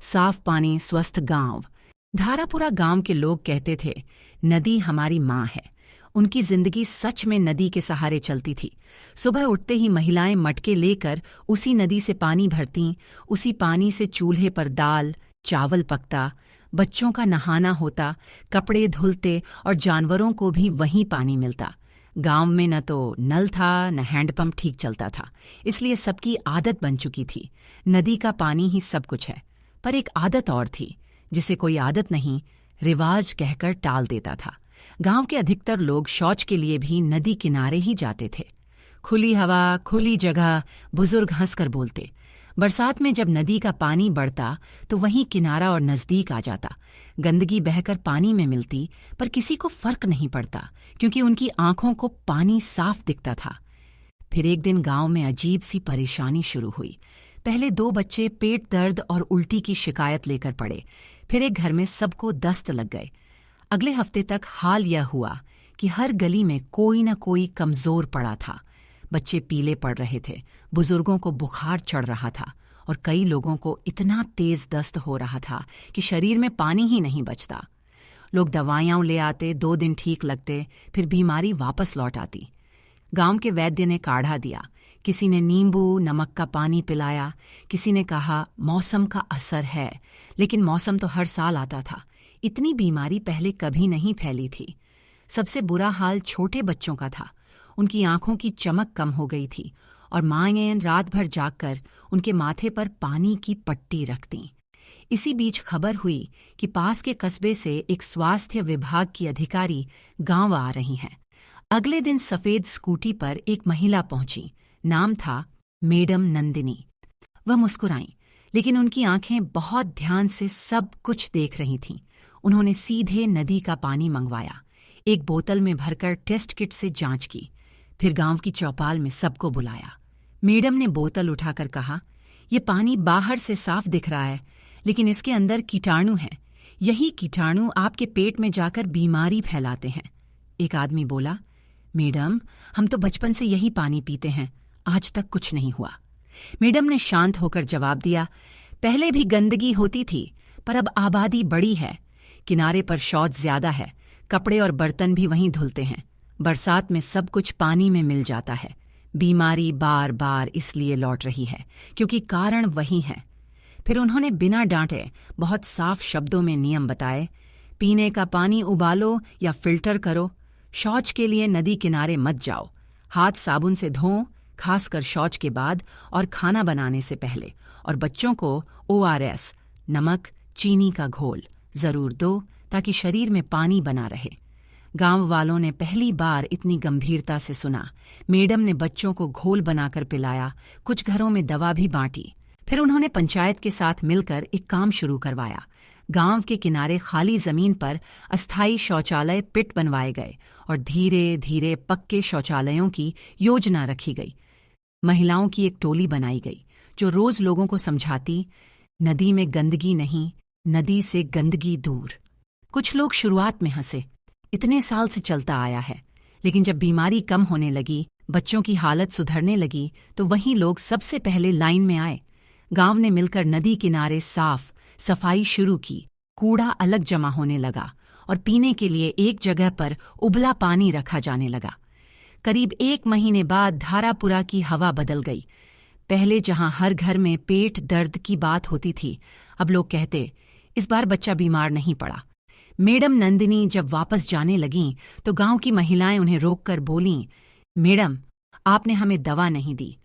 साफ पानी, स्वस्थ गांव। धारापुरा गांव के लोग कहते थे, नदी हमारी माँ है। उनकी जिंदगी सच में नदी के सहारे चलती थी। सुबह उठते ही महिलाएं मटके लेकर उसी नदी से पानी भरतीं, उसी पानी से चूल्हे पर दाल, चावल पकता, बच्चों का नहाना होता, कपड़े धुलते और जानवरों को भी वहीं पानी मिलता। गांव में न तो नल था, न हैंडपंप ठीक चलता था, इसलिए सबकी आदत बन चुकी थी। नदी का पानी ही सब कुछ है। पर एक आदत और थी, जिसे कोई आदत नहीं, रिवाज कहकर टाल देता था। गांव के अधिकतर लोग शौच के लिए भी नदी किनारे ही जाते थे। खुली हवा, खुली जगह, बुजुर्ग हंसकर बोलते। बरसात में जब नदी का पानी बढ़ता तो वहीं किनारा और नजदीक आ जाता। गंदगी बहकर पानी में मिलती, पर किसी को फर्क नहीं पड़ता, क्योंकि उनकी आंखों को पानी साफ दिखता था। फिर एक दिन गांव में अजीब सी परेशानी शुरू हुई। पहले 2 बच्चे पेट दर्द और उल्टी की शिकायत लेकर पड़े। फिर एक घर में सबको दस्त लग गए। अगले हफ्ते तक हाल यह हुआ कि हर गली में कोई न कोई कमजोर पड़ा था। बच्चे पीले पड़ रहे थे, बुजुर्गों को बुखार चढ़ रहा था और कई लोगों को इतना तेज दस्त हो रहा था कि शरीर में पानी ही नहीं बचता। लोग दवाइयां ले आते, 2 दिन ठीक लगते, फिर बीमारी वापस लौट आती। गांव के वैद्य ने काढ़ा दिया, किसी ने नींबू नमक का पानी पिलाया, किसी ने कहा मौसम का असर है, लेकिन मौसम तो हर साल आता था। इतनी बीमारी पहले कभी नहीं फैली थी। सबसे बुरा हाल छोटे बच्चों का था। उनकी आंखों की चमक कम हो गई थी और माँएं रात भर जागकर उनके माथे पर पानी की पट्टी रखतीं। इसी बीच खबर हुई कि पास के कस्बे से एक स्वास्थ्य विभाग की अधिकारी गांव आ रही हैं। अगले दिन सफेद स्कूटी पर एक महिला पहुंची। नाम था मैडम नंदिनी। वह मुस्कुराईं, लेकिन उनकी आंखें बहुत ध्यान से सब कुछ देख रही थीं। उन्होंने सीधे नदी का पानी मंगवाया, एक बोतल में भरकर टेस्ट किट से जांच की, फिर गांव की चौपाल में सबको बुलाया। मैडम ने बोतल उठाकर कहा, ये पानी बाहर से साफ दिख रहा है, लेकिन इसके अंदर कीटाणु हैं। यही कीटाणु आपके पेट में जाकर बीमारी फैलाते हैं। एक आदमी बोला, मैडम, हम तो बचपन से यही पानी पीते हैं, आज तक कुछ नहीं हुआ। मैडम ने शांत होकर जवाब दिया, पहले भी गंदगी होती थी, पर अब आबादी बड़ी है, किनारे पर शौच ज्यादा है, कपड़े और बर्तन भी वहीं धुलते हैं। बरसात में सब कुछ पानी में मिल जाता है। बीमारी बार बार इसलिए लौट रही है क्योंकि कारण वही है। फिर उन्होंने बिना डांटे बहुत साफ शब्दों में नियम बताए। पीने का पानी उबालो या फिल्टर करो। शौच के लिए नदी किनारे मत जाओ। हाथ साबुन से धोओ, खासकर शौच के बाद और खाना बनाने से पहले। और बच्चों को ORS, नमक, चीनी का घोल जरूर दो ताकि शरीर में पानी बना रहे। गांव वालों ने पहली बार इतनी गंभीरता से सुना। मैडम ने बच्चों को घोल बनाकर पिलाया, कुछ घरों में दवा भी बांटी। फिर उन्होंने पंचायत के साथ मिलकर एक काम शुरू करवाया। गांव के किनारे खाली जमीन पर अस्थायी शौचालय पिट बनवाए गए और धीरे धीरे पक्के शौचालयों की योजना रखी गई। महिलाओं की एक टोली बनाई गई जो रोज लोगों को समझाती, नदी में गंदगी नहीं, नदी से गंदगी दूर। कुछ लोग शुरुआत में हंसे, इतने साल से चलता आया है। लेकिन जब बीमारी कम होने लगी, बच्चों की हालत सुधरने लगी, तो वही लोग सबसे पहले लाइन में आए। गांव ने मिलकर नदी किनारे सफाई शुरू की। कूड़ा अलग जमा होने लगा और पीने के लिए एक जगह पर उबला पानी रखा जाने लगा। करीब 1 महीने बाद धारापुरा की हवा बदल गई। पहले जहां हर घर में पेट दर्द की बात होती थी, अब लोग कहते, इस बार बच्चा बीमार नहीं पड़ा। मैडम नंदिनी जब वापस जाने लगीं तो गांव की महिलाएं उन्हें रोककर बोलीं, मैडम, आपने हमें दवा नहीं दी,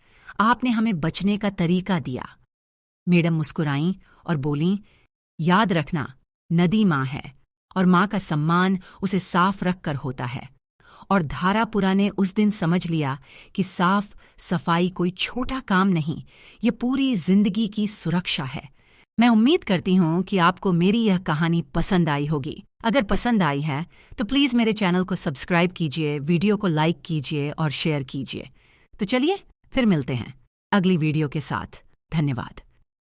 आपने हमें बचने का तरीका दिया। मैडम मुस्कुराईं और बोलीं, याद रखना, नदी माँ है और माँ का सम्मान उसे साफ रखकर होता है। और धारापुरा ने उस दिन समझ लिया कि साफ सफाई कोई छोटा काम नहीं, ये पूरी जिंदगी की सुरक्षा है। मैं उम्मीद करती हूँ कि आपको मेरी यह कहानी पसंद आई होगी। अगर पसंद आई है तो प्लीज़ मेरे चैनल को सब्सक्राइब कीजिए, वीडियो को लाइक कीजिए और शेयर कीजिए। तो चलिए फिर मिलते हैं अगली वीडियो के साथ। धन्यवाद।